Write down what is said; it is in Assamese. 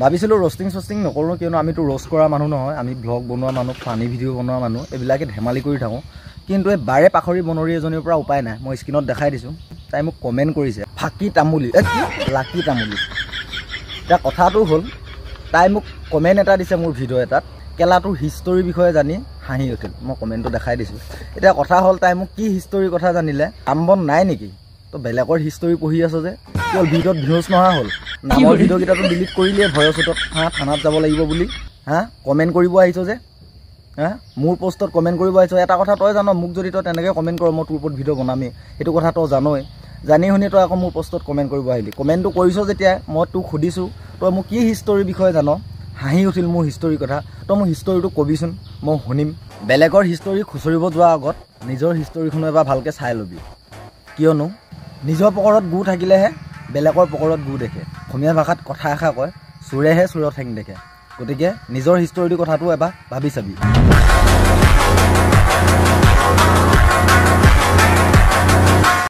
ভাবিছিলোঁ ৰ'ষ্টিং নকৰোঁ, কিয়নো আমিতো ৰ'ষ্ট কৰা মানুহ নহয়, আমি ব্লগ বনোৱা মানুহ, ফানি ভিডিঅ' বনোৱা মানুহ, এইবিলাকে ধেমালি কৰি থাকোঁ। কিন্তু এই বাৰে পাখৰি বনৰী এজনীৰ পৰা উপায় নাই, মই স্ক্ৰীণত দেখাই দিছোঁ। তাই মোক কমেণ্ট কৰিছে ফাকি তামুলী, লাকি তামুলী। এতিয়া কথাটো হ'ল, তাই মোক কমেণ্ট এটা দিছে মোৰ ভিডিঅ' এটাত, কেলাটোৰ হিষ্টৰীৰ বিষয়ে জানি হাঁহি উঠিল। মই কমেণ্টটো দেখাই দিছোঁ। এতিয়া কথা হ'ল, তাই মোক কি হিষ্টৰীৰ কথা জানিলে, কাম বন নাই নেকি? তো বেলেগৰ হিষ্টৰী পঢ়ি আছ যে, কেৱল ভিডিঅ'ত ভিউজ নহা হ'ল, নামৰ ভিডিঅ'কেইটাতো ডিলিট কৰিলিয়ে ভয়ৰ চোতত, থানাত যাব লাগিব বুলি। কমেণ্ট কৰিব আহিছ যে, মোৰ পষ্টত কমেণ্ট কৰিব আহিছ। এটা কথা তই জান, মোক যদি তই তেনেকৈ কমেণ্ট কৰ, মই তোৰ ওপৰত ভিডিঅ' বনামেই, সেইটো কথা তই জানই। জানি শুনি তই আকৌ মোৰ পষ্টত কমেণ্ট কৰিব আহিলি। কমেণ্টটো কৰিছ যেতিয়া, মই তোক সুধিছোঁ, তই মোক কি হিষ্টৰীৰ বিষয়ে জান? হাঁহি উঠিল মোৰ হিষ্টৰীৰ কথা। তই মোৰ হিষ্টৰীটো কবিচোন, মই শুনিম। বেলেগৰ হিষ্টৰী খুচৰিব যোৱাৰ আগত নিজৰ হিষ্টৰীখনো এবাৰ ভালকৈ চাই ল'বি, কিয়নো নিজৰ পকৰত গু থাকিলেহে বেলেগৰ পকৰত গু দেখে। অসমীয়া ভাষাত কথা এষাৰ কয়, চোৰেহে চোৰৰ ঠেং দেখে। গতিকে নিজৰ হিষ্টৰীটোৰ কথাটো এবাৰ ভাবি চাবি।